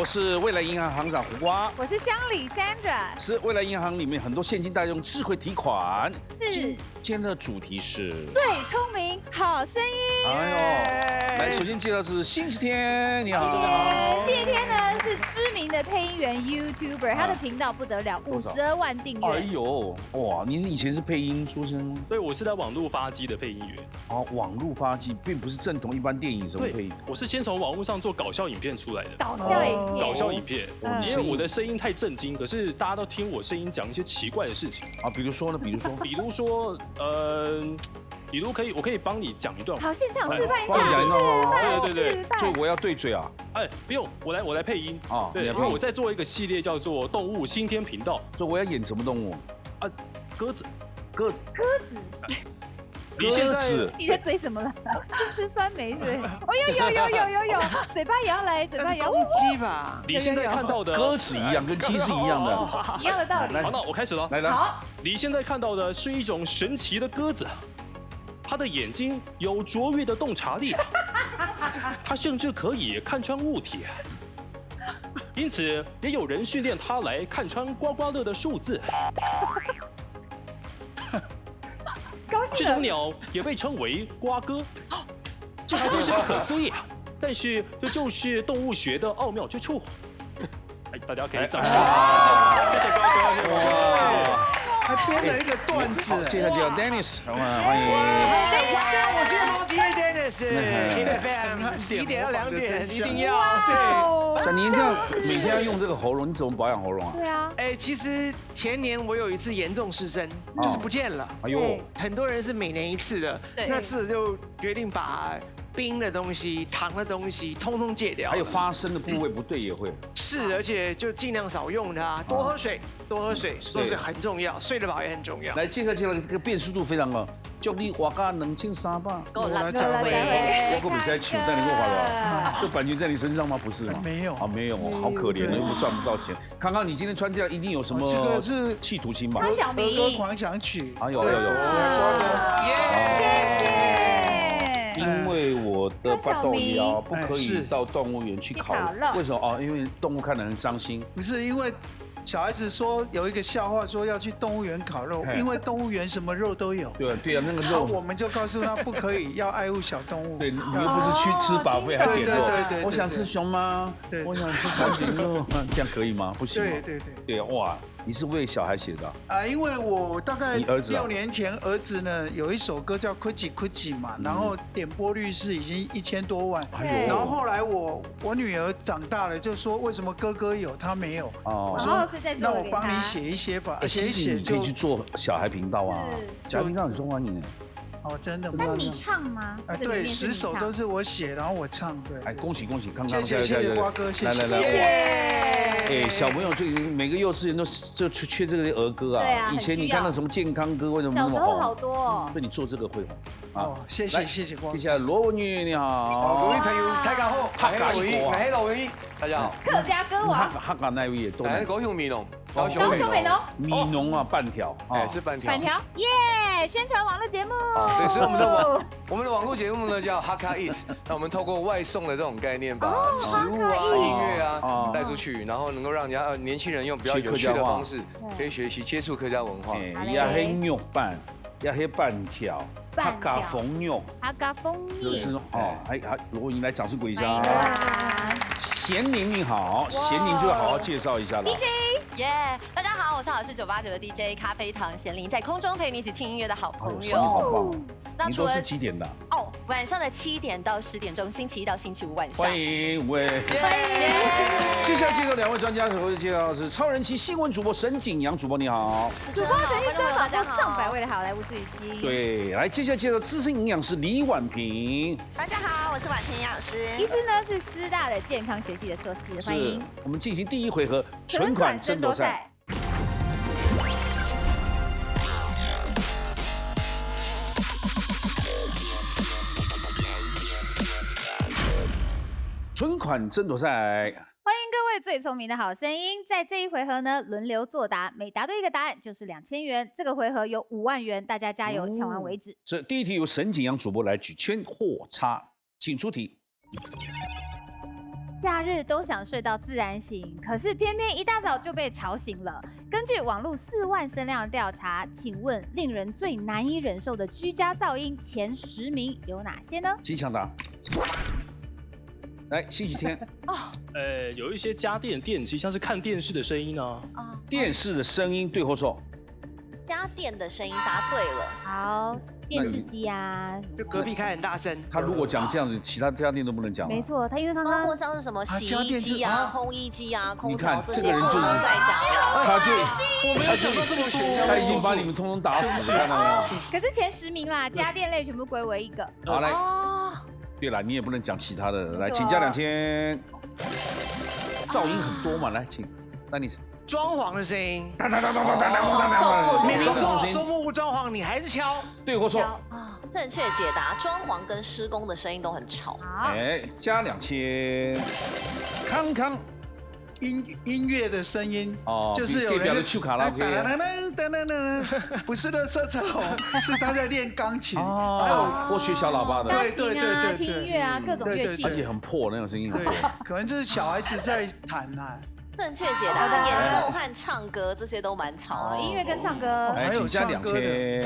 我是未来银行行长胡瓜，我是乡里 Sandra，是未来银行里面很多现金大家用智慧提款。是今天的主题是最聪明好声音。哎呦，来，首先介绍是星期天，你好。星期天呢是知名的配音员 YouTuber， 他的频道不得了，52万订阅。哎呦，哇，你以前是配音出身吗？对，我是在网络发机的配音员。哦，网络发迹并不是正统一般电影什么配音。我是先从网络上做搞笑影片出来的。搞笑影片。搞笑影片，因为我的声音太震惊，可是大家都听我声音讲一些奇怪的事情啊，比如说呢，比如说，我可以帮你讲一段。好，现场示范一下。帮你讲一段。对。所以我要对嘴啊。哎，不用，我来配音啊。对，因为我在做一个系列叫做动物新天频道。所以我要演什么动物？啊，鸽子。鸽子。你现在你的嘴怎么了？是吃酸梅对？哦，有，嘴巴也要来，嘴巴也要。公鸡吧？你现在看到的鸽子一样，跟鸡是一样的，一样的道理。好，那我开始了。来。好，你现在看到的是一种神奇的鸽子，它的眼睛有卓越的洞察力，它甚至可以看穿物体，因此也有人训练它来看穿刮刮乐的数字。这种鸟也被称为瓜鸽，这还真是不可思议。但是这就是动物学的奥妙之处。哎，大家可以掌声，谢谢瓜哥，谢谢瓜哥。还编了一个段子。介绍 Dennis， 欢迎。我是猫 DJ Dennis，11点到2点一定要对。像您这样每天要用这个喉咙，你怎么保养喉咙啊？对啊。其实前年我有一次严重失声，就是不见了。哎呦，很多人是每年一次的，那次就决定把冰的东西、糖的东西通通戒掉。还有发声的部位不对也会。是，而且就尽量少用它，多喝水，多喝水很重要，睡得饱也很重要。来介绍这个辨识度非常高，叫你我家2300，够了，我可比赛求，但你给我划了，这版权在你身上吗？不是吗？没有啊，没有哦，好可怜，又赚不到钱。康康，你今天穿这样一定有什么？这个是企图心吧？张小明，儿歌狂想曲。啊，有。因为我的巴豆腰不可以到动物园去烤肉，为什么？哦，因为动物看得很伤心。不是因为小孩子说有一个笑话，说要去动物园烤肉，因为动物园什么肉都有。对啊，那个肉，我们就告诉他不可以，要爱护小动物。对，你又不是去吃饱费还点肉。对，我想吃熊猫，我想吃长颈鹿，这样可以吗？不行。对，哇。你是为小孩写的啊？因为我大概6年前，儿子呢有一首歌叫《Kuji Kuji》嘛，然后点播率是已经1000多万。然后后来我女儿长大了，就说为什么哥哥有他没有？我说那我帮你写一写法，写一写就可以去做小孩频道啊，小孩频道很受欢迎哎。哦，真的吗？那你唱吗？对，10首都是我写，然后我唱。对，哎，恭喜，康康，谢谢瓜哥，谢谢。哎，小朋友最近每个幼稚园都缺这个儿歌啊。对啊，以前你看到什么健康歌，为什么那么红？小时候好多。对，你做这个会红。哦，谢谢瓜哥。接下来罗文玉你好。各位朋友大家好，客家一国，我是罗文玉，大家好。客家歌王。客家那位也都。高雄米农。高雄美浓。米农啊，半条。哎，是半条。耶！宣传网络节目。对，所以我们的网络节目呢叫 Hakka Eats， 那我们透过外送的这种概念，把食物啊、音乐啊带出去，然后能够让人家年轻人用比较有趣的方式，可以学习接触客家文化。也黑肉拌，也黑半条，客家风肉，就是哦，还罗文玉来掌声鼓励一下。贤宁你好，贤宁就要好好介绍一下了。大家好，我是好事989的 DJ 咖啡糖贤玲，在空中陪你一起听音乐的好朋友。好棒！那除了是几点的？晚上的7点到10点钟，星期1到星期5晚上。欢迎5位，欢迎。接下来介绍2位专家，首先介绍的是超人气新闻主播沈景阳主播，你好。主播曾经专访过上百位的好莱坞巨星。对，来接下来介绍资深营养师李婉萍。大家好，我是婉萍营养师。医师呢是师大的健康学系的硕士，欢迎。我们进行第1回合存款争夺赛。存款争夺赛，欢迎各位最聪明的好声音，在这一回合呢轮流作答，每答对一个答案就是2000元。这个回合有5万元，大家加油，抢完为止。这第一题由沈景阳主播来举圈或叉，请出题。假日都想睡到自然醒，可是偏偏一大早就被吵醒了。根据网络4万声量的调查，请问令人最难以忍受的居家噪音前10名有哪些呢？请抢答。来，星期天。有一些家电电器，像是看电视的声音呢。电视的声音对或错？家电的声音答对了。好，电视机啊，就隔壁开很大声。他如果讲这样子，其他家电都不能讲。没错，他因为他包括像是什么洗衣机啊、烘衣机啊、空调这些不能再讲了。他就我没有想到这么选项，他已经把你们通通打死了。可是前10名啦，家电类全部归为一个。好来。对了，你也不能讲其他的。来，请加2000。噪音很多嘛，来，请。那你装潢的声音。明明说做木屋装潢，你还是敲。对或错？正确解答，装潢跟施工的声音都很吵。哎，加2000。康康。音乐的声音哦，就是有人去卡拉 OK， 不是垃圾车哦，是他在练钢琴，还有或学小喇叭的，钢琴啊，听音乐啊，各种乐器，而且很破那种声音，对，可能就是小孩子在弹啊。正确解答，演奏和唱歌这些都蛮吵的，音乐跟唱歌，还有加2000。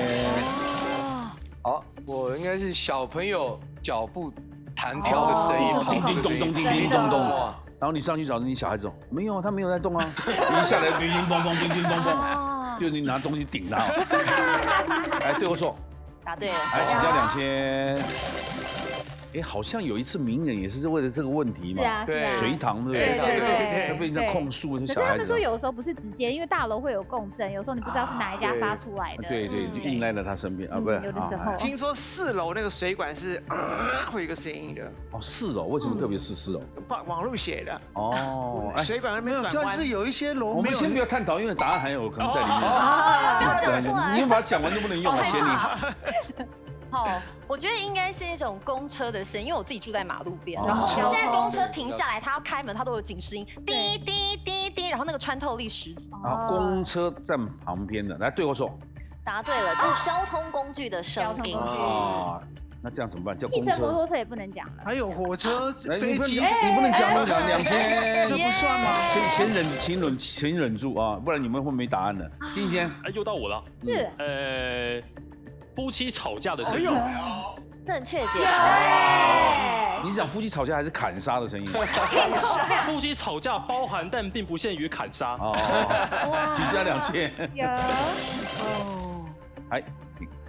好，我应该是小朋友脚步弹跳的声音，叮叮咚咚，叮叮咚咚。然后你上去找你小孩子，没有啊，他没有在动啊。你一下来叮叮咚咚，叮叮咚咚，就你拿东西顶他。哎，对或错？答对了。来，请加2000。哎，好像有一次名人也是为了这个问题嘛，对，隋唐对不对？对，被人家控诉是小孩子。可是他们说有时候不是直接，因为大楼会有共振，有时候你不知道是哪一家发出来的。对，就印在了他身边啊，不是？有的时候。听说4楼那个水管是会有一个声音的。哦，4楼为什么特别是4楼？网络写的。哦，水管那边转弯。但是有一些楼，我们先不要探讨，因为答案还有可能在里面。不要讲出来。你们把它讲完都不能用啊，贤玲。好，我觉得应该是那种公车的声音，因为我自己住在马路边，然后现在公车停下来，它要开门，它都有警示音，滴滴滴滴，然后那个穿透力十足。啊，公车站旁边的，来对或错？答对了，就是交通工具的声音啊。那这样怎么办？叫汽车、摩托车也不能讲了。还有火车、飞机，你不能讲2000，那不算吗？请忍住啊，不然你们会没答案的。今天又到我了。是。夫妻吵架的声音。正确解答。你是讲夫妻吵架还是砍杀的声音？夫妻吵架包含但并不限于砍杀。哦，请加2000。有。哦。哎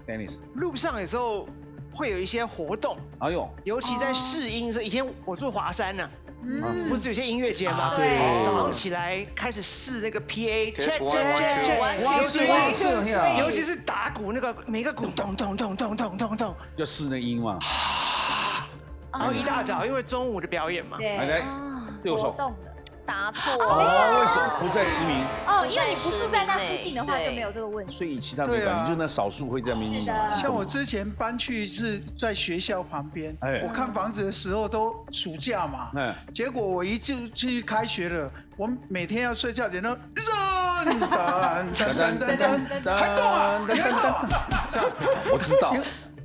，Dennis。路上有时候会有一些活动。哎呦。尤其在试音的时候，以前我住华山呢。不是有些音乐节吗？对，早上起来开始试那个 PA， 尤其是打鼓那个每个鼓咚咚咚咚咚咚咚，要试那音嘛。然后一大早因为中午的表演嘛，来，对我说。答错。哦，为什么不在10名？哦，因为你不住在那附近的话就没有这个问题。所以其他没关系，就那少数会在那边。像我之前搬去是在学校旁边，我看房子的时候都暑假嘛，结果我一去开学了，我每天要睡觉前都还动啊，我知道。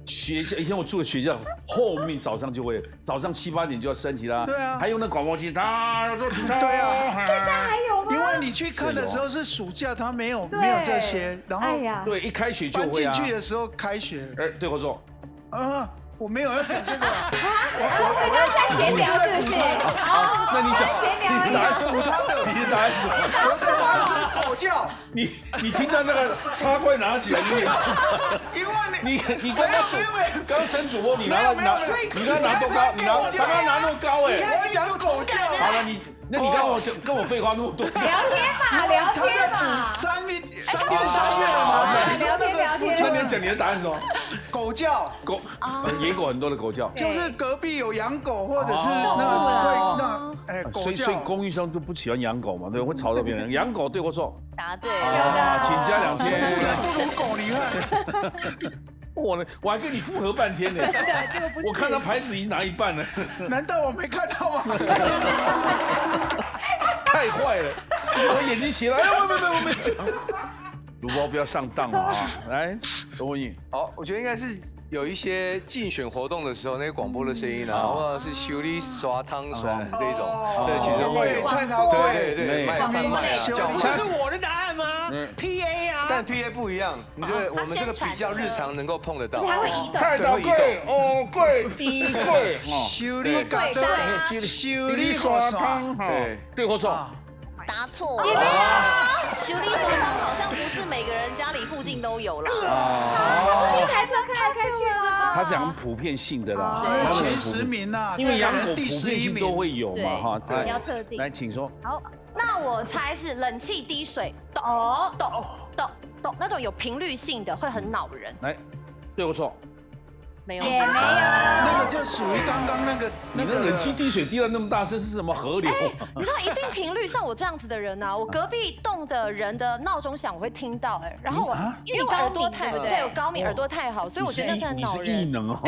学校以前我住的学校后面早上7、8点就要升旗啦。对啊，还有那广播机，有时候停车。对啊，现在还有吗？因为你去看的时候是暑假，他没有这些，然后对一开学就会啊。搬进去的时候开学。哎，对我说。我没有要讲这个。我刚在闲聊是不是？那你讲。你答案是他的。你的答案是什么？我的答案是狗叫。你听到那个插柜拿起来，因为你刚升主播，你刚刚拿多高？他刚拿那么高哎。我讲狗叫。好了，那你跟我废话那么多。聊天嘛。3天3夜了嘛。聊天。那你讲你的答案是什么？狗叫。野狗很多的狗叫。就是隔壁有养狗，或者是狗叫。所以公寓上都不喜欢养狗嘛，对，会吵到别人。养狗对或错？答对。请加2000。不如狗，你看。我还跟你复合半天呢。我看到牌子已经拿一半了。难道我没看到吗？太坏了，我眼睛斜了。我没讲。鲁包不要上当啊！来，周文颖。好，我觉得应该是有一些竞选活动的时候，那个广播的声音啊，或者是修理刷汤爽这种，对，其实会菜头粿，对，卖贩卖啊，这是我的答案吗？PA 啊，但 PA 不一样，你这我们这个比较日常能够碰得到，它会移动。菜头粿、哦粿、低粿，修理咖啡，修理刷汤，对或错？答错了。修理手上好像不是每个人家里附近都有啦。一台车开来开去了。他讲普遍性的啦，前10名呐，因为养狗普第遍性都会有嘛哈。对，要特定。来，请说。好，那我猜是冷气滴水，咚咚咚咚，那种有频率性的会很恼人。来，对或错？没有，也没有。那个就属于刚刚那个你那冷气滴水滴到那么大声是什么河流？你知道一定频率，像我这样子的人啊，我隔壁栋的人的闹钟响我会听到，然后我因为我耳朵太对我高敏，耳朵太好，所以我觉得那是很恼人。你是异能哦。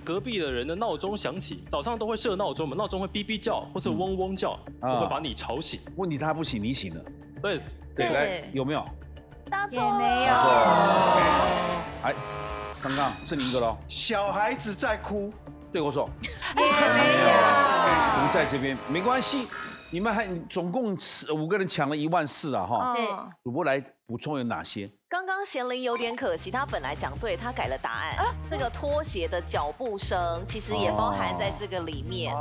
隔壁的人的闹钟响起，早上都会设闹钟嘛，闹钟会哔哔叫或是嗡嗡叫，我会把你吵醒。问题他不醒，你醒了。对，来有没有？答错也没有。哎，刚刚剩一个喽。小孩子在哭，对或错？也没有。不在这边没关系，你们还总共5个人抢了14000啊哈。主播来补充有哪些？刚刚贤玲有点可惜，她本来讲对，她改了答案。那个拖鞋的脚步声其实也包含在这个里面。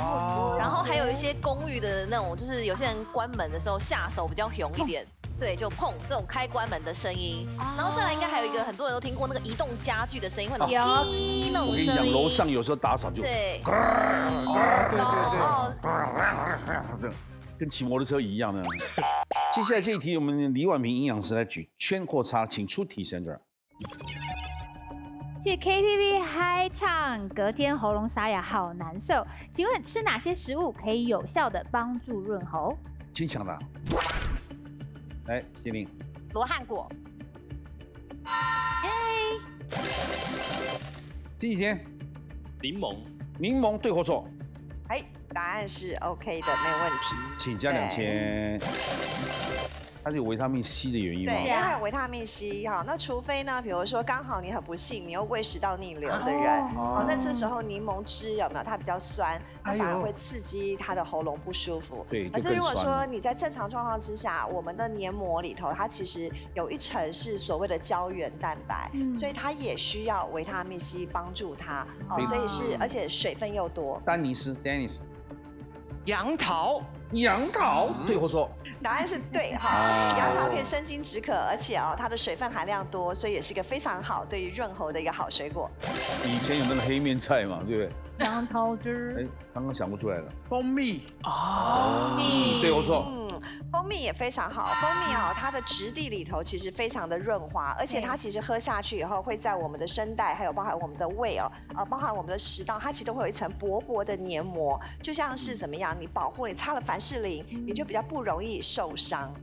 然后还有一些公寓的那种，就是有些人关门的时候下手比较凶一点。对，就碰这种开关门的声音，然后再来应该还有一个很多人都听过那个移动家具的声音，会那种滴那种声音。我跟你讲，楼上有时候打扫就对，对，跟骑摩托车一样的。接下来这一题，我们李婉萍营养师来举圈或叉，请出题神者。去 KTV 嗨唱，隔天喉咙沙哑好难受，请问吃哪些食物可以有效的帮助润喉？请抢答。来，谢玲。罗汉果。这几天。柠檬。柠檬对或错？哎，答案是 OK 的，没有问题。请加2000。它是有维他命 C 的原因吗？对，因为它有维他命 C 哈。那除非呢，比如说刚好你很不幸，你又胃食道逆流的人，那这时候柠檬汁有没有？它比较酸，它反而会刺激它的喉咙不舒服。对，可是如果说你在正常状况之下，我们的黏膜里头它其实有一层是所谓的胶原蛋白，所以它也需要维他命 C 帮助它。所以是而且水分又多。丹尼斯 ，Dennis。杨桃。杨桃对或错？答案是对哈，杨桃可以生津止渴，而且它的水分含量多，所以也是一个非常好对于润喉的一个好水果。以前有那个黑面菜嘛，对不对？杨桃汁。哎，刚刚想不出来了。蜂蜜对或错？蜂蜜也非常好，蜂蜜它的质地里头其实非常的润滑，而且它其实喝下去以后会在我们的声带，还有包含我们的胃包含我们的食道，它其实都会有一层薄薄的黏膜，就像是怎么样，你保护你擦了凡士林，你就比较不容易受伤。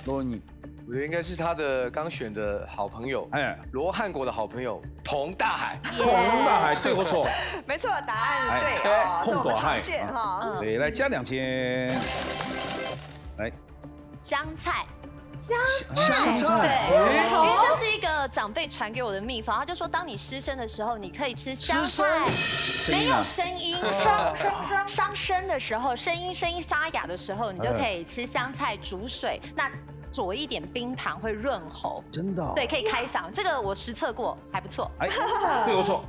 罗你。我觉得应该是他的刚选的好朋友，罗汉果的好朋友彭大海。彭大海对或错？没错，答案对是我们常见哈。对，来加2000。来，香菜。香菜，对，因为这是一个长辈传给我的秘方，他就说，当你失声的时候，你可以吃香菜，没有声音，伤声的时候，声音沙哑的时候，你就可以吃香菜煮水，那佐一点冰糖会润喉，真的？对，可以开嗓，这个我实测过，还不错。对或错？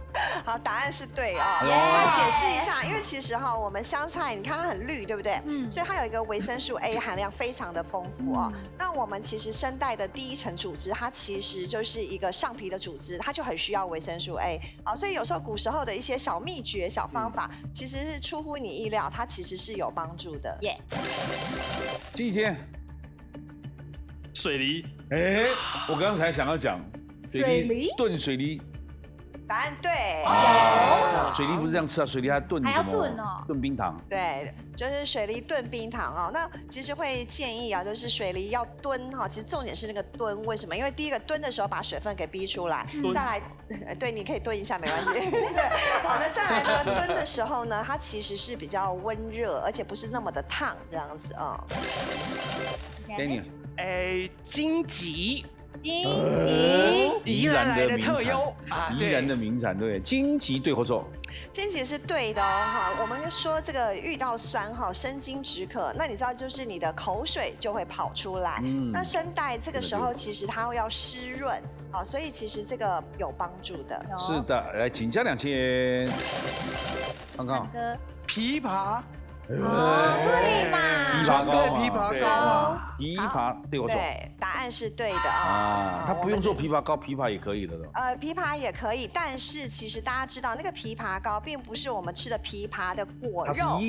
好，答案是对那解释一下，因为其实我们香菜，你看它很绿，对不对？所以它有一个维生素 A 含量非常的丰富那我们其实声带的第一层组织，它其实就是一个上皮的组织，它就很需要维生素 A 所以有时候古时候的一些小秘诀、小方法，其实是出乎你意料，它其实是有帮助的。这几天。水梨，我刚才想要讲水梨炖水梨，答案对。水梨不是这样吃啊，水梨还炖什么？炖冰糖。对，就是水梨炖冰糖那其实会建议就是水梨要炖其实重点是那个炖，为什么？因为第一个炖的时候把水分给逼出来，再来，对，你可以炖一下没关系。对，好，那再来呢，炖的时候呢，它其实是比较温热，而且不是那么的烫这样子给你。荆棘。荆棘，宜兰来的特优啊，宜兰的名产，对，荆棘对或错？荆棘是对的哦，哈，我们说这个遇到酸哈，生津止渴，那你知道就是你的口水就会跑出来，那声带这个时候其实它要湿润，好，所以其实这个有帮助的。是的，来，请加2000。刚刚枇杷。对嘛，川贝枇杷膏嘛，枇杷对或错？对，答案是对的啊。它不用做枇杷膏，枇杷也可以的。枇杷也可以，但是其实大家知道，那个枇杷膏并不是我们吃的枇杷的果肉，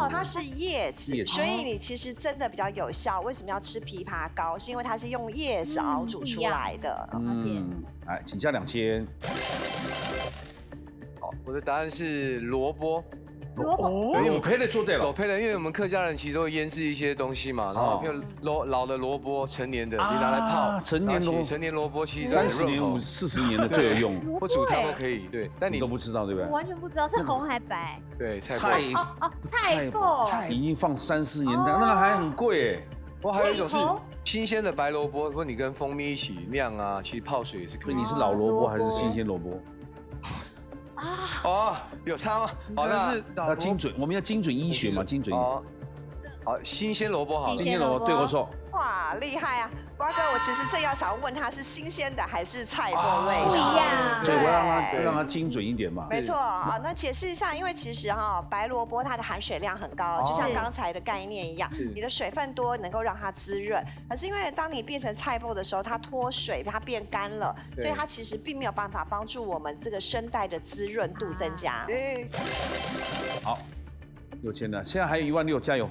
它是叶子，所以你其实真的比较有效。为什么要吃枇杷膏？是因为它是用叶子熬煮出来的。来，请加2000。好，我的答案是萝卜。我配的做对了，我配的，因为我们客家人其实都会腌制一些东西嘛，然后譬如老的萝卜，成年的你拿来泡，成年萝卜其实30年、40年的最有用，或煮汤都可以。对，但你都不知道对不对？我完全不知道是红还白。对，菜已经放3-4年，那个还很贵哎。不过还有一种是新鲜的白萝卜，如果你跟蜂蜜一起酿啊，其实泡水也是可以。你是老萝卜还是新鲜萝卜？哦，有差吗？好，那精准，我们要精准医学嘛，精准。好，新鲜萝卜好，新鲜萝卜对或错？哇，厉害啊，瓜哥，我其实正要想要问他是新鲜的还是菜脯类的，对，我让它精准一点嘛。没错啊，那解释一下，因为其实白萝卜它的含水量很高，就像刚才的概念一样，你的水分多能够让它滋润，可是因为当你变成菜脯的时候，它脱水，它变干了，所以它其实并没有办法帮助我们这个声带的滋润度增加。好，6000了，现在还有16000，加油！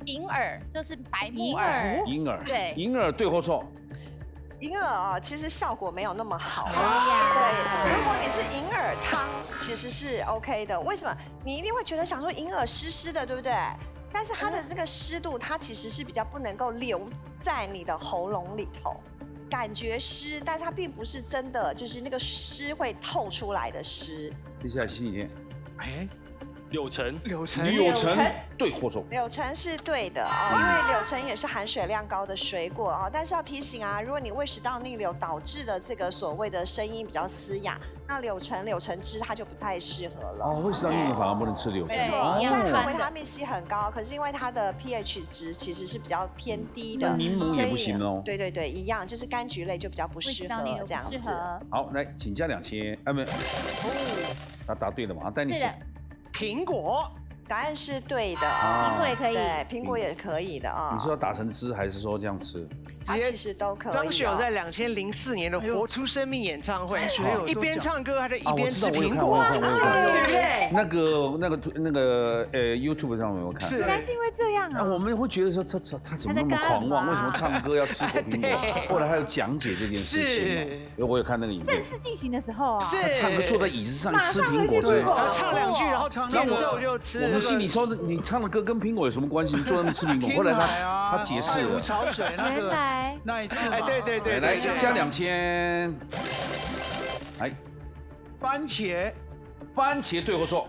银耳就是白木耳，银耳对，银耳对或错？银耳其实效果没有那么好。对，如果你是银耳汤，其实是 OK 的。为什么？你一定会觉得想说银耳湿湿的，对不对？但是它的那个湿度，它其实是比较不能够留在你的喉咙里头，感觉湿，但是它并不是真的就是那个湿会透出来的湿。接下来星期天，柳橙对或错？柳橙是对的因为柳橙也是含水量高的水果但是要提醒如果你胃食道逆流导致的这个所谓的声音比较嘶哑，那柳橙汁它就不太适合了。胃食道逆流反而不能吃柳橙。没错，虽然它维他命 C 很高，可是因为它的 pH 值其实是比较偏低的，柠檬也不行哦。对，一样，就是柑橘类就比较不适合这样子。好，来，请加2000。没，他答对了嘛？但你是。苹果，答案是对的苹果也可以，对，苹果也可以的你说要打成汁，还是说这样吃？其实都可以。张学友在2004年的《活出生命》演唱会，一边唱歌还得一边吃苹果，对不对？那个YouTube 上有没有看？原来是因为这样啊！我们会觉得说他怎么那么狂妄？为什么唱歌要吃果苹果？后来还有讲解这件事情，我有看那个影片。正式进行的时候是他唱歌坐在椅子上吃苹果，对，唱2句，然后间奏就吃。我们心里说，你唱的歌跟苹果有什么关系？你坐在那吃苹果。后来他解释了。潮水那一次，对，来加2000。来，番茄对或错？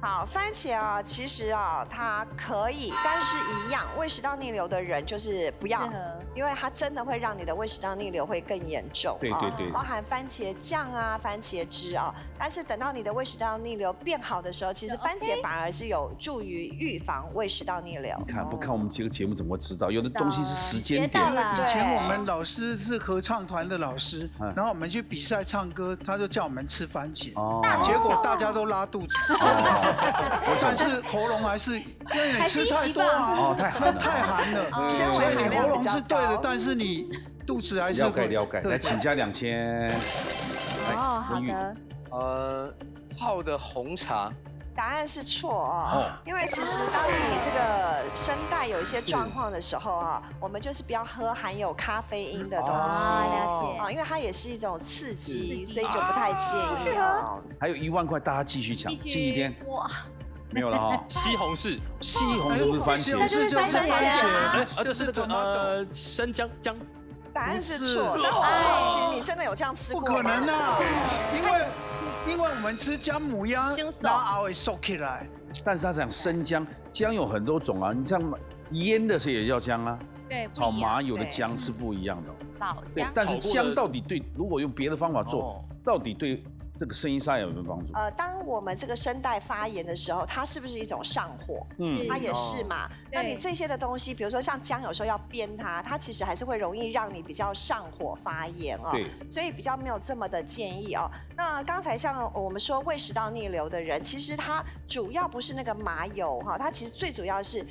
好，番茄其实它可以，但是一样，胃食道逆流的人就是不要，因为它真的会让你的胃食道逆流会更严重。对，包含番茄酱番茄汁但是等到你的胃食道逆流变好的时候，其实番茄反而是有助于预防胃食道逆流。你看不看我们这个节目怎么会知道？有的东西是时间点。以前我们老师是合唱团的老师，然后我们去比赛唱歌，他就叫我们吃番茄，结果大家都拉肚子。但是喉咙还是因为你吃太多太寒了，所以你喉咙是对的，但是你肚子还是了解。来，请加2000。好的。泡的红茶。答案是错因为其实当你这个声带有一些状况的时候我们就是不要喝含有咖啡因的东西因为它也是一种刺激，所以就不太建议还有1万块，大家继续抢，星期天没有了西红柿不是番茄，就是番茄，就是生姜。答案是错，但我好奇你真的有这样吃过吗？不可能因为我们吃姜母鸭，然后会收起来。但是他讲生姜有很多种你像腌的是也叫姜啊，对，炒麻油的姜是不一样的。老姜。但是姜到底对，如果用别的方法做，到底对这个声音沙哑有没有帮助？当我们这个声带发炎的时候，它是不是一种上火？它也是嘛。那你这些的东西，比如说像姜，有时候要煸它，它其实还是会容易让你比较上火发炎哦。对，所以比较没有这么的建议哦。那刚才像我们说胃食道逆流的人，其实它主要不是那个麻油哈，它其实最主要是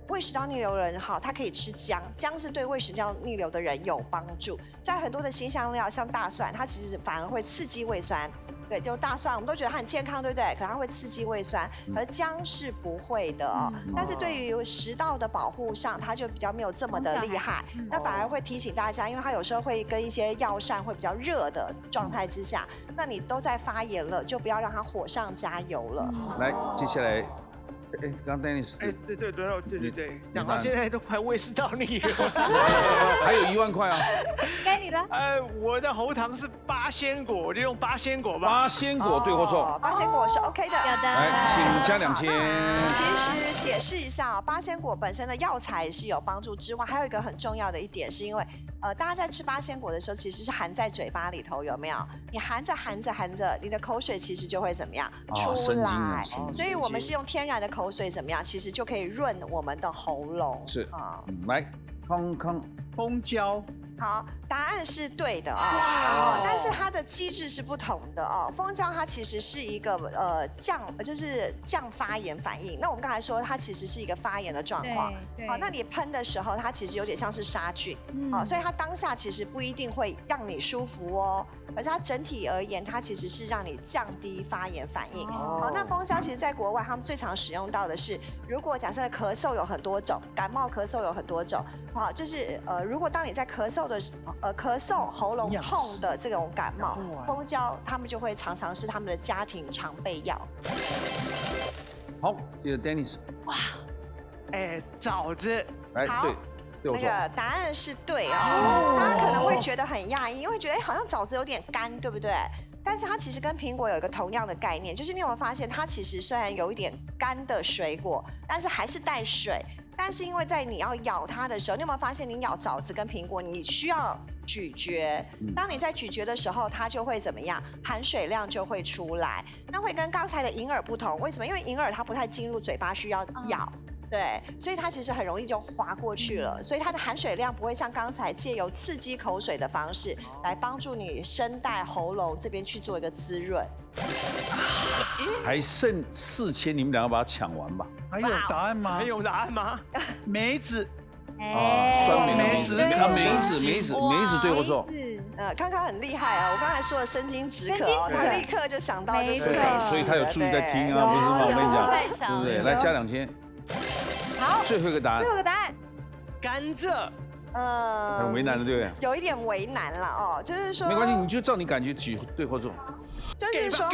胃食道逆流的人哈，他可以吃姜，姜是对胃食道逆流的人有帮助。在很多的辛香料，像大蒜，它其实反而会刺激胃酸。对，就大蒜，我们都觉得它很健康，对不对？可能它会刺激胃酸，而姜是不会的哦。但是对于食道的保护上，它就比较没有这么的厉害。那反而会提醒大家，因为它有时候会跟一些药膳会比较热的状态之下，那你都在发炎了，就不要让它火上加油了。来，接下来。刚刚 Dennis， 对，讲到现在都快胃食道逆流，还有1万块啊，该你了。我的喉糖是八仙果，我就用八仙果吧。八仙果对或错？八仙果是 OK 的。有的。来，请加2000。其实解释一下八仙果本身的药材是有帮助之外，还有一个很重要的一点，是因为大家在吃八仙果的时候，其实是含在嘴巴里头，有没有？你含着，你的口水其实就会怎么样出来？所以我们是用天然的口水怎么样，其实就可以润我们的喉咙。是啊，来，蜂胶。好，答案是对的啊，但是它的机制是不同的哦。蜂胶它其实是一个降发炎反应。那我们刚才说它其实是一个发炎的状况，好，那你喷的时候它其实有点像是杀菌，所以它当下其实不一定会让你舒服哦，而且它整体而言它其实是让你降低发炎反应。好，那蜂胶其实在国外他们最常使用到的是，如果假设咳嗽有很多种，感冒咳嗽有很多种，好，就是如果当你在咳嗽喉咙痛的这种感冒，蜂胶他们就会常常是他们的家庭常备药。好，接着 Dennis。哇，枣子。来，对。那个答案是对哦，大家可能会觉得很讶异，因为觉得好像枣子有点干，对不对？但是它其实跟苹果有一个同样的概念，就是你有没有发现，它其实虽然有一点干的水果，但是还是带水。但是因为在你要咬它的时候，你有没有发现，你咬枣子跟苹果，你需要咀嚼。当你在咀嚼的时候，它就会怎么样？含水量就会出来。那会跟刚才的银耳不同，为什么？因为银耳它不太进入嘴巴，需要咬。对，所以它其实很容易就滑过去了，所以它的含水量不会像刚才借由刺激口水的方式来帮助你声带、喉咙这边去做一个滋润。还剩4000，你们两个把它抢完吧。还有答案吗？还有答案吗？梅子。酸梅梅子对或错？康康很厉害啊！我刚才说的生津止渴哦，他立刻就想到就是梅子，所以他有注意在听啊，不是吗？我跟你讲，对不对？来加2000。好，最后一个答案。甘蔗。很为难的，对不对？有一点为难了哦，就是说。没关系，你就照你感觉举对或错。就是说，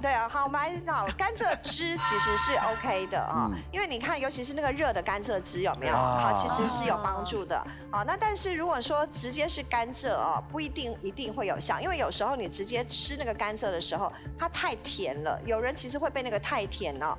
对啊，好，我们来找甘蔗汁其实是 OK 的啊，因为你看，尤其是那个热的甘蔗汁有没有？好，其实是有帮助的。好，那但是如果说直接是甘蔗哦，不一定会有效，因为有时候你直接吃那个甘蔗的时候，它太甜了，有人其实会被那个太甜哦，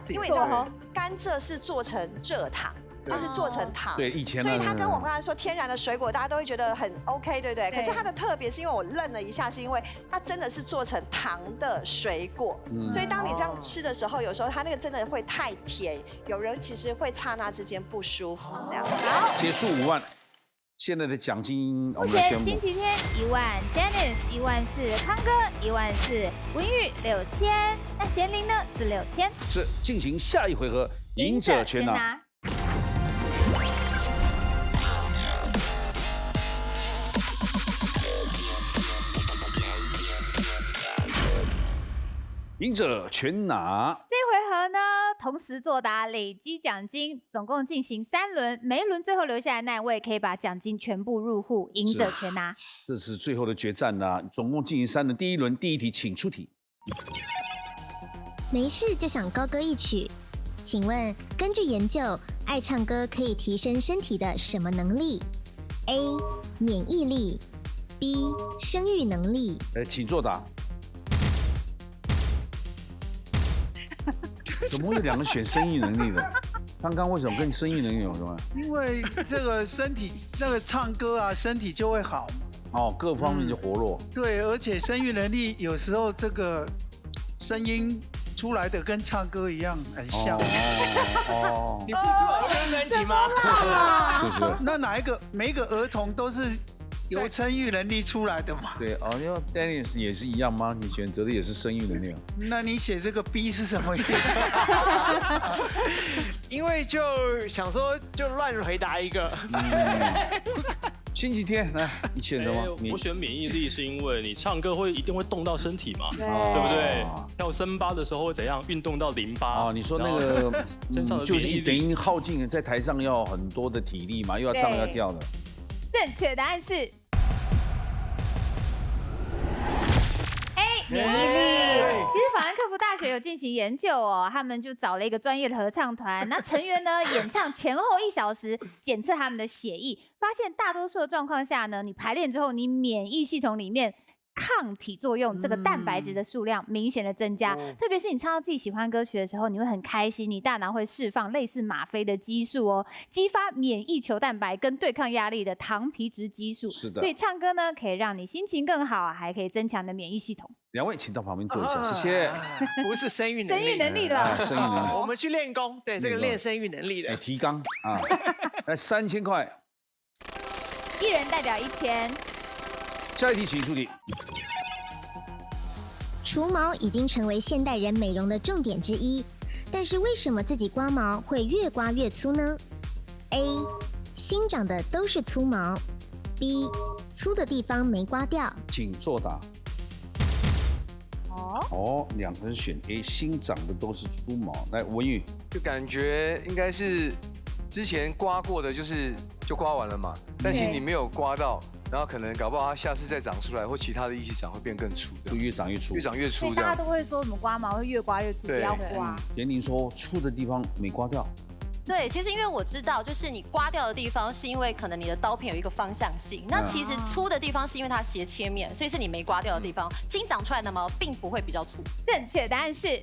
因为你知道甘蔗是做成蔗糖。就是做成糖，对，以前，所以它跟我们刚才说天然的水果，大家都会觉得很 OK， 对不对？可是它的特别是因为我愣了一下，是因为它真的是做成糖的水果，所以当你这样吃的时候，有时候它那个真的会太甜，有人其实会刹那之间不舒服这样。好，结束5万，现在的奖金我们宣布。星期天1万 ，Dennis 14000，康哥14000，文玉6000，那贤玲呢是6000。是进行下一回合，赢者全拿。赢者全拿。这回合呢，同时作答，累积奖金，总共进行3轮，每一轮最后留下来那位可以把奖金全部入户，赢者全拿。这是最后的决战啦，总共进行3轮，第1轮第1题，请出题。没事就想高歌一曲，请问根据研究，爱唱歌可以提升身体的什么能力 ？A. 免疫力 ，B. 生育能力。请作答。怎么会有2个选生育能力的？刚刚为什么跟生育能力有关？因为这个身体那个唱歌啊，身体就会好嘛。哦，各方面就活络。对，而且生育能力有时候这个声音出来的跟唱歌一样很像。哦，你不是儿歌专辑吗？是。那每一个儿童都是由生育能力出来的嘛？对哦，因为 Dennis 也是一样吗？你选择的也是生育能力。那你写这个 B 是什么意思？因为就想说就乱回答一个。星期天来，你选什么？我选免疫力，是因为你唱歌一定会动到身体嘛，对不对？跳森巴的时候会怎样？运动到淋巴。哦，你说那个身上的就是等于耗尽在台上要很多的体力嘛，又要唱又要跳的。正确答案是 A 免疫力。其实法兰克福大学有进行研究哦，他们就找了一个专业的合唱团，那成员呢演唱前后1小时，检测他们的血液，发现大多数的状况下呢，你排练之后，你免疫系统里面抗体作用这个蛋白质的数量明显的增加，特别是你唱到自己喜欢歌曲的时候，你会很开心，你大脑会释放类似吗啡的激素哦，激发免疫球蛋白跟对抗压力的糖皮质激素。是的，所以唱歌呢可以让你心情更好，还可以增强你的免疫系统。2位请到旁边坐一下，谢谢。不是生育能力，生育能力了，生育能力。我们去练功，对，这个练生育能力的。提纲啊，来3000块，一人代表1000。下一题请出题。除毛已经成为现代人美容的重点之一，但是为什么自己刮毛会越刮越粗呢 ？A. 新长的都是粗毛 ；B. 粗的地方没刮掉。请作答。哦，2个人选 A， 新长的都是粗毛。来，文宇，就感觉应该是之前刮过的，就刮完了嘛，但其实你没有刮到。然后可能搞不好它下次再长出来，或其他的一起长会变更粗，就越长越粗，越长越粗。所以大家都会说什么刮毛会越刮越粗，不要刮。简宁说粗的地方没刮掉。对，其实因为我知道，就是你刮掉的地方，是因为可能你的刀片有一个方向性。那其实粗的地方是因为它斜切面，所以是你没刮掉的地方。新长出来的毛并不会比较粗。正确答案是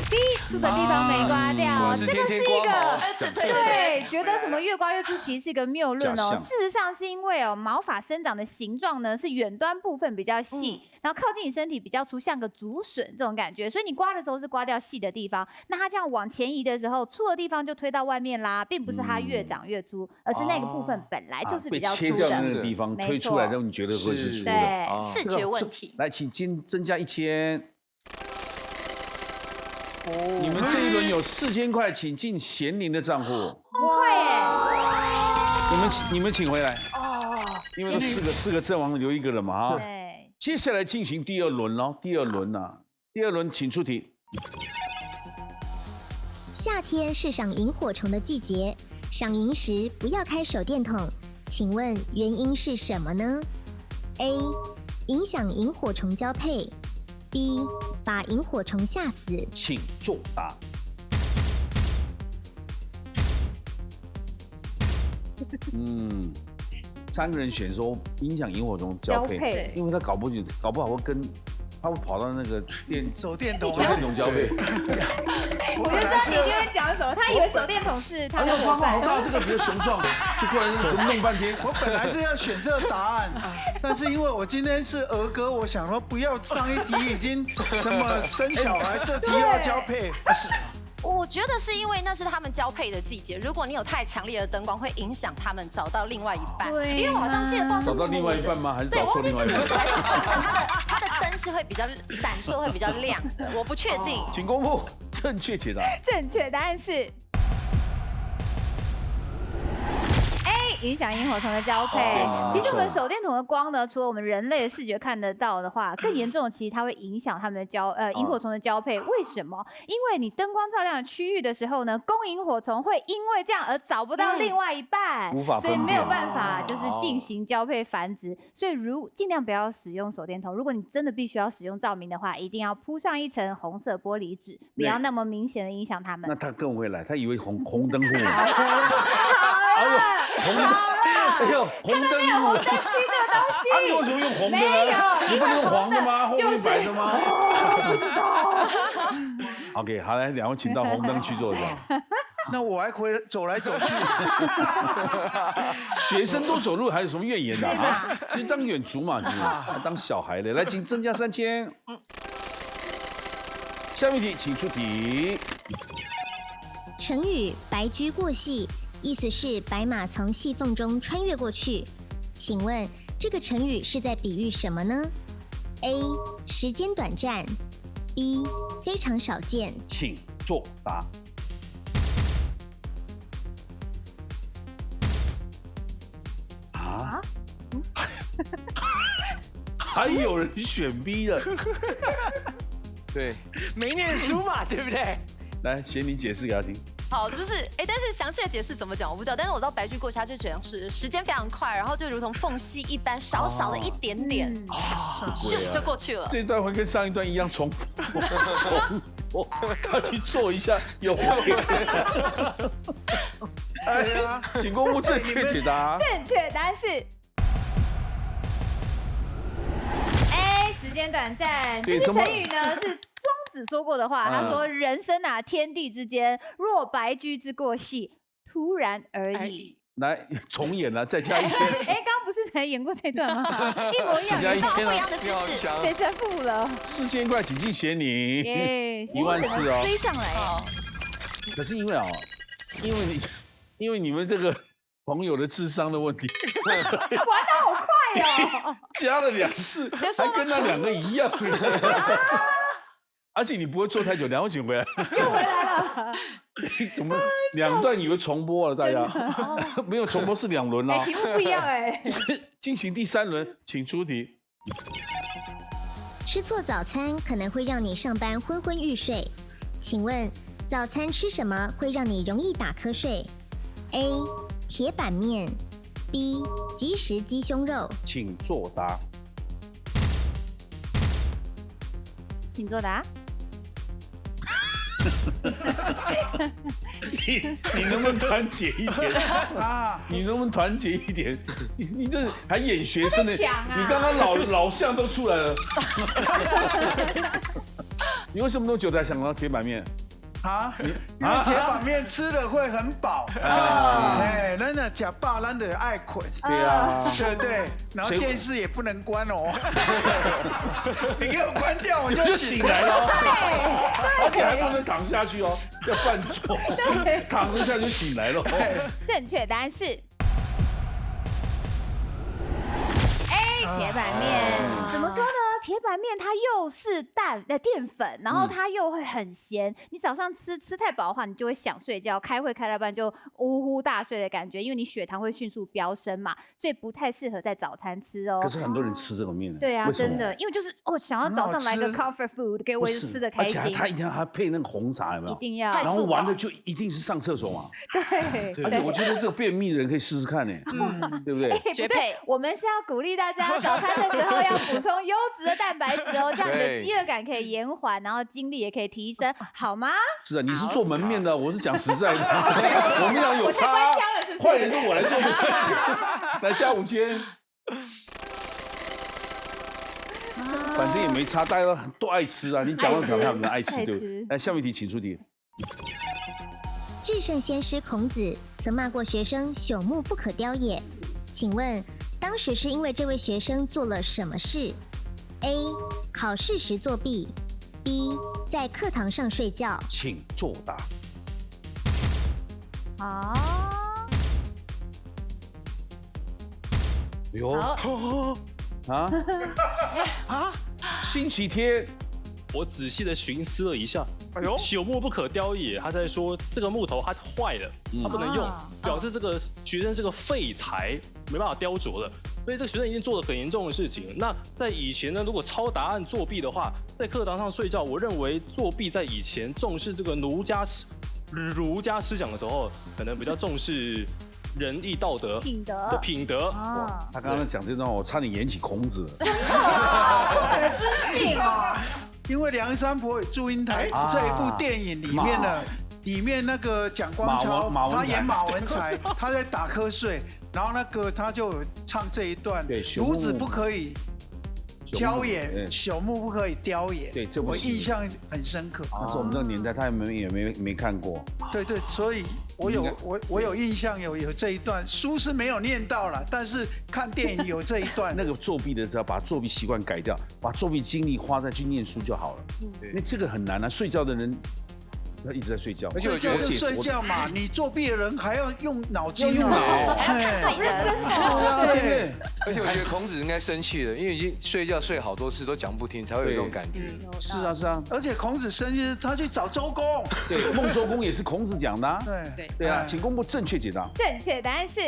B， 粗的地方没刮掉，这个是一个对，觉得什么越刮越粗，其实是一个谬论哦。事实上是因为毛发生长的形状呢是远端部分比较细，然后靠近你身体比较粗，像个竹笋这种感觉，所以你刮的时候是刮掉细的地方，那它这样往前移的时候，粗的地方就推到外面啦，并不是它越长越粗，而是那个部分本来就是比较粗的。被切掉的那个地方推出来之后，你觉得会是粗的？对，视觉问题。来，请增加1000。你们这一轮有4000块，请进贤玲的账户。快耶！你们请回来。因为都四个阵亡留一个了嘛哈。对。接下来进行第2轮喽，第2轮请出题。夏天是赏萤火虫的季节，赏萤时不要开手电筒，请问原因是什么呢 ？A. 影响萤火虫交配。B. 把萤火虫吓死。请作答。3个人选说影响萤火虫交配，因为他搞不好会跟他会跑到那个手电筒交配。我就知道你一定会讲什么，他以为手电筒是他的伙伴。好大，这个比较雄壮，就过来就弄半天。我本来是要选这个答案，但是因为我今天是儿歌，我想说不要上一题已经什么生小孩，这题又要交配。我觉得是因为那是他们交配的季节，如果你有太强烈的灯光，会影响他们找到另外一半。对，因为我好像记得报是找到另外一半吗？还是找错另外一半？它的灯是会比较闪烁，会比较亮的，我不确定。请公布正确解答。正确答案是影响萤火虫的交配。其实我们手电筒的光呢，除了我们人类的视觉看得到的话，更严重的其实它会影响它们的萤火虫的交配。为什么？因为你灯光照亮的区域的时候呢，公萤火虫会因为这样而找不到另外一半，所以没有办法就是进行交配繁殖。所以尽量不要使用手电筒。如果你真的必须要使用照明的话，一定要铺上一层红色玻璃纸，不要那么明显的影响它们。那他更会来，他以为红灯户。哎呦，红灯没有红灯区这个东西。你为什么用红的呢？你不能用黄的吗？或者用白的吗？不知道。OK， 好，来，两位请到红灯区坐着。那我还走来走去。学生多走路还有什么怨言的啊？就当远足嘛，是还当小孩的。来，请增加3000。下面题，请出题。成语“白驹过隙”意思是白马从细缝中穿越过去。请问这个成语是在比喻什么呢 ？A. 时间短暂 ，B. 非常少见。请作答。啊？还有人选 B 的？对，没念书嘛，对不对？来，贤宁解释给他听。好，就是但是详细的解释怎么讲我不知道，但是我知道白驹过隙，它就讲是时间非常快，然后就如同缝隙一般，少少的一点点，就过去了。这一段会跟上一段一样重播，他去做一下有会。哎呀，请公布正确解答。正确答案是 A， 时间短暂。这句成语呢是庄子说过的话，他说：“人生啊，天地之间，若白驹之过隙，突然而已。”来重演了，再加1000。哎，刚刚不是才演过这段吗？一模一样，加1000不一样的姿势，谁胜负了？4000块，请进贤宁。14000哦，飞上来。可是因为你们这个朋友的智商的问题，玩得好快哦，加了2次，还跟那2个一样。而且你不会坐太久，2位请回来。又回来了。怎么2段以为重播了？大家没有重播，是2轮啦。题目不一样哎。进行第3轮，请出题。吃错早餐可能会让你上班昏昏欲睡，请问早餐吃什么会让你容易打瞌睡 ？A. 铁板面 B. 即食鸡胸肉。请作答。请作答。你能不能团结一点啊？你能不能团结一点？你这还演学生呢？你刚刚老相都出来了。你为什么那么久才想到铁板面？啊，因为铁板面吃了会很饱。哎，咱呢吃饱，咱得爱困。对啊，对不对？然后电视也不能关哦。你给我关掉，我就醒来了。而且还不能躺下去哦，要半坐，躺一下就醒来了。正确答案是 A， 铁板面。怎么说呢？铁板面它又是淀粉，然后它又会很咸。你早上吃太饱的话，你就会想睡觉，开会开到半就呜呼大睡的感觉，因为你血糖会迅速飙升嘛，所以不太适合在早餐吃哦。可是很多人吃这个面，对啊，真的，因为就是想要早上来个 comfort food， 给我吃的开心。而且他一定要配那个红茶，有没有？一定要。然后完了就一定是上厕所嘛。对。而且我觉得这个便秘的人可以试试看呢，对不对？绝配。我们是要鼓励大家早餐的时候要补充优质的蛋白质哦，这样你的饥饿感可以延缓，然后精力也可以提升，好吗？是啊，你是做门面的，我是讲实在的，我们俩有差，坏人都我来做，来加5000，反正也没差，大家都爱吃啊。你讲到表他们爱吃，对不对？来，下面题，请出题。至圣先师孔子曾骂过学生朽木不可雕也，请问当时是因为这位学生做了什么事 ？A. 考试时作弊 B. 在课堂上睡觉。请作答。哟星期天，我仔细的寻思了一下，朽木不可雕也，他在说这个木头它坏了，它不能用，表示这个学生是个废材，没办法雕琢了。所以这个学生一定做了很严重的事情。那在以前呢，如果抄答案作弊的话，在课堂上睡觉，我认为作弊在以前重视这个儒家思想的时候，可能比较重视仁义道德的品德。哇，他刚刚讲这段话，我差点演起孔子了。尊敬哦。因为《梁山伯与祝英台》这一部电影里面呢，里面那个蒋光超他演马文才，他在打瞌睡，然后那个他就有唱这一段：孺子不可以雕也，朽木不可以雕也。对，这我印象很深刻。那是我们这个年代，他也没看过。对，所以我有印象有这一段，书是没有念到了，但是看电影有这一段。那个作弊的要把作弊习惯改掉，把作弊精力花在去念书就好了。因为这个很难啊，睡觉的人。他一直在睡觉，而且我觉得睡觉嘛，你作弊的人还要用脑筋嘛，对。而且我觉得孔子应该生气了，因为已经睡觉睡好多次都讲不听，才会有这种感觉。是啊。而且孔子生气，他去找周公。对，孟周公也是孔子讲的。对啊，请公布正确解答。正确答案是。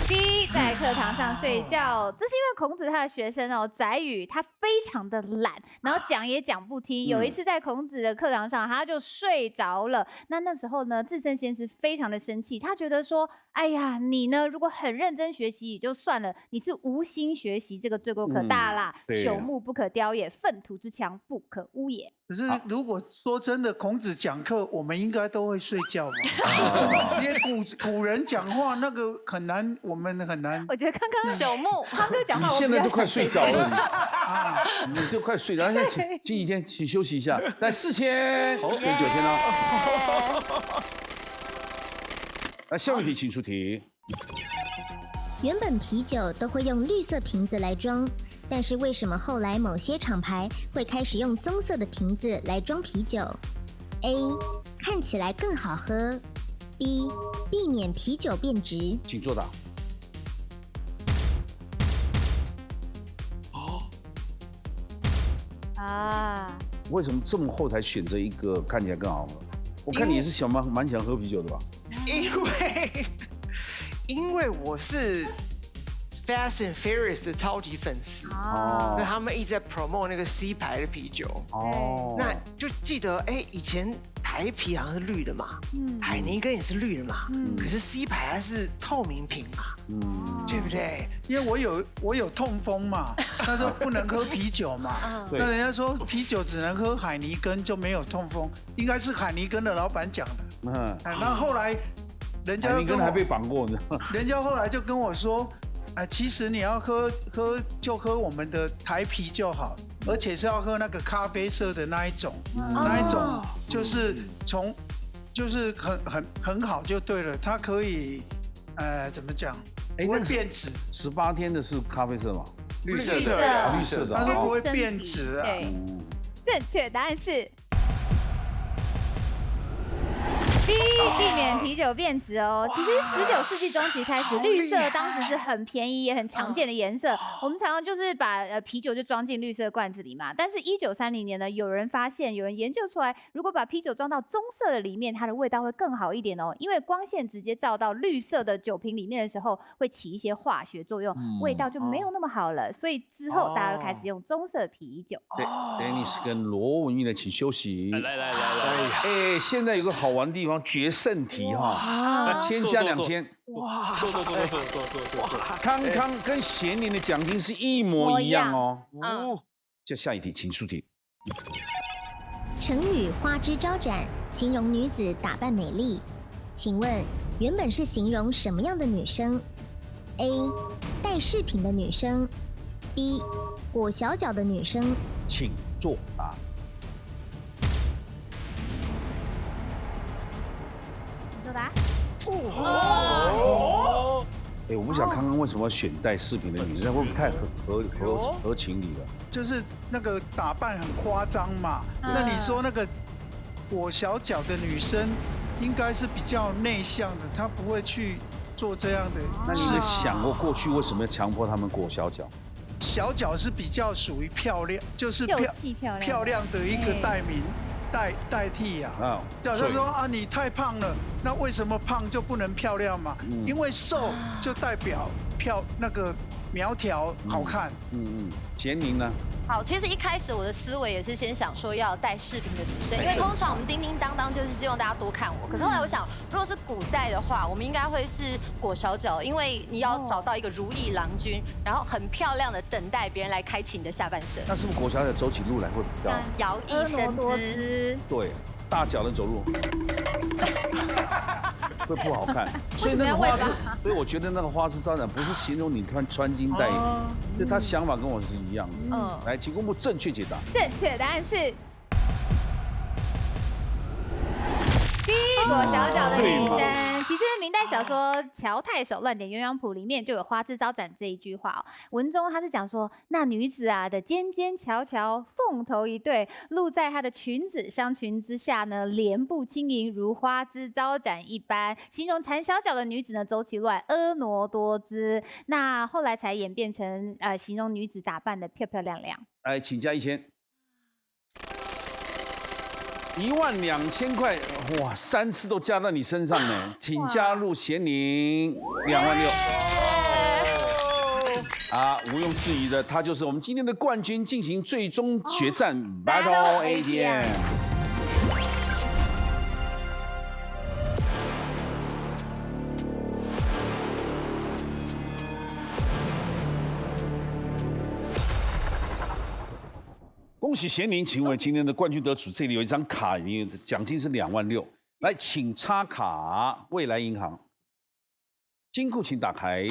B 在课堂上睡觉，这是因为孔子他的学生宰予他非常的懒，然后讲也讲不听。有一次在孔子的课堂上，他就睡着了。那时候呢，至圣先师非常的生气，他觉得说，哎呀，你呢如果很认真学习也就算了，你是无心学习，这个罪过可大啦。朽木不可雕也，粪土之墙不可污也。可是如果说真的，孔子讲课，我们应该都会睡觉嘛。因为古人讲话那个很难，我们很难。我觉得刚刚朽木他哥讲话，你现在都快睡着了，你就快睡着。那前几天请休息一下，来4000，好，给9天了。来，下一题，请出题。原本啤酒都会用绿色瓶子来装，但是为什么后来某些厂牌会开始用棕色的瓶子来装啤酒 ？A. 看起来更好喝 ；B. 避免啤酒变质。请作答。为什么这么后才选择一个看起来更好喝？我看你也是蛮喜欢喝啤酒的吧？因为我是 Fast and Furious 的超级粉丝哦，那他们一直在 promote 那个 C 牌的啤酒哦，那就记得以前台啤好像是绿的嘛，海尼根也是绿的嘛，可是 C 牌它是透明瓶嘛，对不对？因为我有痛风嘛，他说不能喝啤酒嘛，那人家说啤酒只能喝海尼根就没有痛风，应该是海尼根的老板讲的，那后来。人家跟还被绑过，你知道吗？人家后来就跟我说，其实你要喝就喝我们的台啤就好，而且是要喝那个咖啡色的那一种，那一种就是就是很好就对了，它可以怎么讲？不会变质。18天的是咖啡色吗？绿色的。他说不会变质啊。正确答案是。避免啤酒变质哦。其实19世纪中期开始，绿色当时是很便宜也很常见的颜色。我们常常就是把啤酒就装进绿色罐子里嘛。但是1930年呢，有人研究出来，如果把啤酒装到棕色的里面，它的味道会更好一点哦。因为光线直接照到绿色的酒瓶里面的时候，会起一些化学作用，味道就没有那么好了。所以之后大家都开始用棕色啤酒。对 ，Dennis 跟罗文玉呢，请休息。来，现在有个好玩的地方。决胜题哈，1000加2000，哇！坐，康康跟咸宁的奖金是一模一样哦。就下一题，请出题。成语花枝招展形容女子打扮美丽，请问原本是形容什么样的女生 ？A. 戴饰品的女生 ，B. 裹小脚的女生。请作答。我不想看看为什么要选戴饰品的女生，会不会太合情理了？就是那个打扮很夸张嘛。那你说那个裹小脚的女生，应该是比较内向的，她不会去做这样的。那你有想过过去为什么要强迫她们裹小脚？小脚是比较属于漂亮，就是漂亮的一个代名。代替啊，假设说你太胖了，那为什么胖就不能漂亮嘛？因为瘦就代表那个苗条好看。咸宁呢？好，其实一开始我的思维也是先想说要戴饰品的女生，因为通常我们叮叮当当就是希望大家多看我。可是后来我想，如果是古代的话，我们应该会是裹小脚，因为你要找到一个如意郎君，然后很漂亮的等待别人来开启你的下半身。那是不是裹小脚走起路来会比较摇曳生姿？对，大脚的走路，会不好看。所以那个花枝，所以我觉得那个花枝招展不是形容你穿金戴银，所以他想法跟我是一样的。来，请公布正确解答。正确答案是 B， 裹小脚的女生。其实明代小说《乔太守乱点鸳鸯谱》里面就有花枝招展这一句话哦。文中他是讲说，那女子啊的尖尖巧巧，凤头一对，露在她的裙子上裙之下呢，莲步轻盈，如花枝招展一般，形容缠小脚的女子呢走起路来婀娜多姿。那后来才演变成形容女子打扮的漂漂亮亮。来，请加1000。12000块，哇，3次都加到你身上呢，请加入贤宁26000。啊，毋庸置疑的，他就是我们今天的冠军，进行最终决战 Battle ATM。恭喜贤宁，请问今天的冠军得主，这里有一张卡，奖金是26000。来，请插卡未来银行。金库请打开。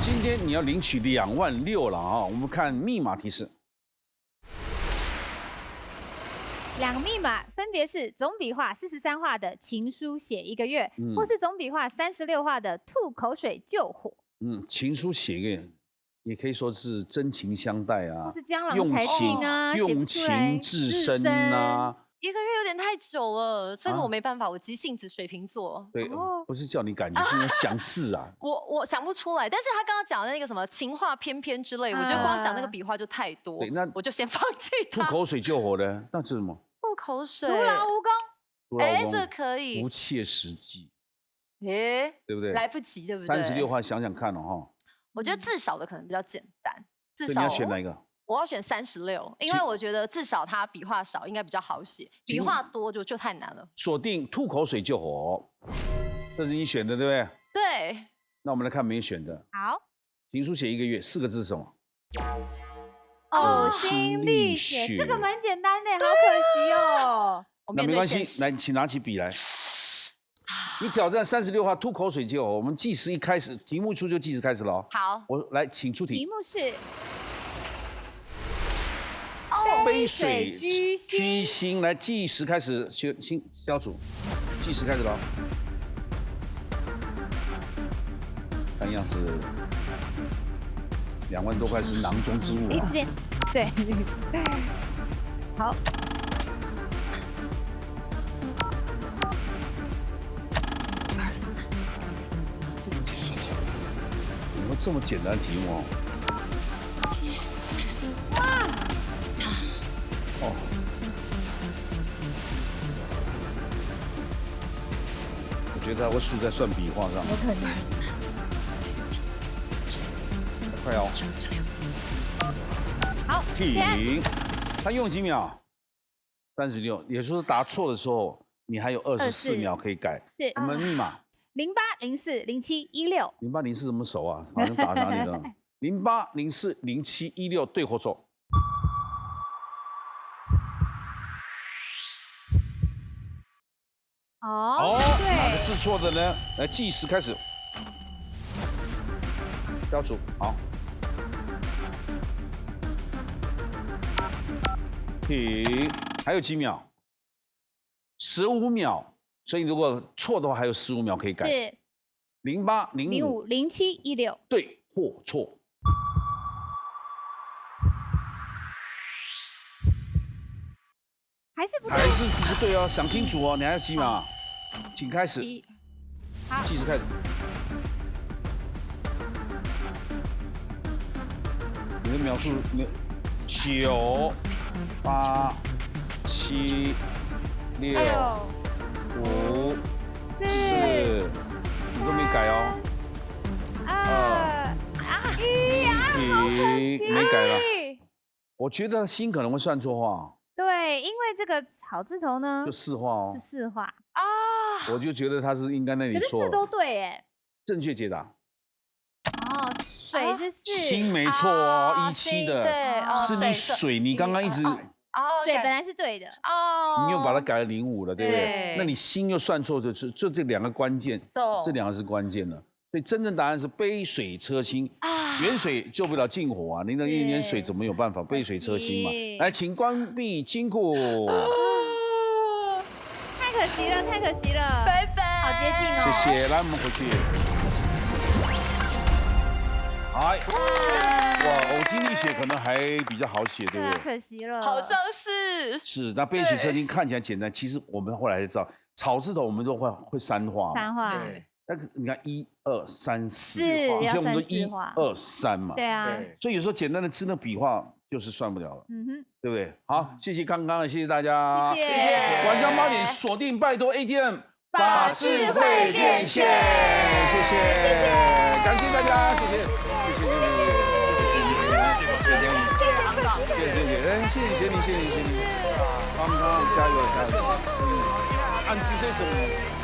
今天你要领取26000了啊！我们看密码提示。2个密码分别是总笔画43画的情书写1个月，或是总笔画36画的吐口水救火。情书写1个月。也可以说是真情相待啊，是江郎才尽啊，用情至深啊。1个月有点太久了，这个我没办法，我急性子，水瓶座。对，不是叫你赶，就是要想字啊。我想不出来，但是他刚刚讲的那个什么情话翩翩之类，我觉得光想那个笔画就太多。对，那我就先放弃它。吐口水救火的，那是什么？吐口水，徒劳无功。哎，这可以。不切实际。哎，对不对？来不及，对不对？36画，想想看哦，哈。我觉得字少的可能比较简单，至少你要选哪一个？我要选36，因为我觉得至少它笔画少，应该比较好写，笔画多就太难了。锁定吐口水救火，这是你选的对不对？对。那我们来看没选的。好。情书写1个月，4个字是什么？呕心沥血，这个蛮简单的，好可惜哦。那没关系，来，请拿起笔来。你挑战36画吐口水救火，我们计时一开始，题目出就计时开始了哦。好，我来请出题。题目是杯水居心，来计时开始，消煮，计时开始了。看样子2万多块是囊中之物啊。这边，对，好。有没有这么简单的题目哦？哦，我觉得他会输在算笔画上。有可能。快哦！好，停。他用几秒？36，也就是说答错的时候，你还有24秒可以改。是。我们密码。08040716。0804怎么熟啊？好像打哪里了？08040716对或错？哦，对。哪个字错的呢？来计时开始。标注好。停，还有几秒？15秒。所以如果错的话，还有15秒可以改。是。08050716。对或错？还是不对？还是不对哦，想清楚哦，你还有几秒？请开始。好，计时开始。你的描述9、8、7、6、5、4，你都没改哦。2、1，没改了。我觉得心可能会算错话。对，因为这个草字头呢，就4画哦，是4画啊。我就觉得他是应该那里错。可是字都对哎。正确解答。哦，水是4。心没错哦，17的。对，是你水，你刚刚一直水本来是对的你又把它改了05了，对不对对？那你心又算错，就这2个关键，这2个是关键的。所以真正答案是杯水车薪远水救不了近火啊！你那一点水怎么有办法杯水车薪嘛？来，请关闭金库。太可惜了，太可惜了，拜拜，好接近哦。谢谢，来我们回去。哎，哇，呕心沥血可能还比较好写，对不对？可惜了，好像是。是，那杯水车薪看起来简单，其实我们后来才知道，草字头我们都会3画。3画。那个你看1、2、3、4，以前我们都1、2、3嘛。对啊。所以有时候简单的字那笔画就是算不了了，对不对？好，谢谢刚刚，谢谢大家，谢谢。晚上8点锁定，拜托 ATM， 把智慧变现，谢谢，感谢大家，谢谢，谢谢，谢谢你，康康加油，按支持什么？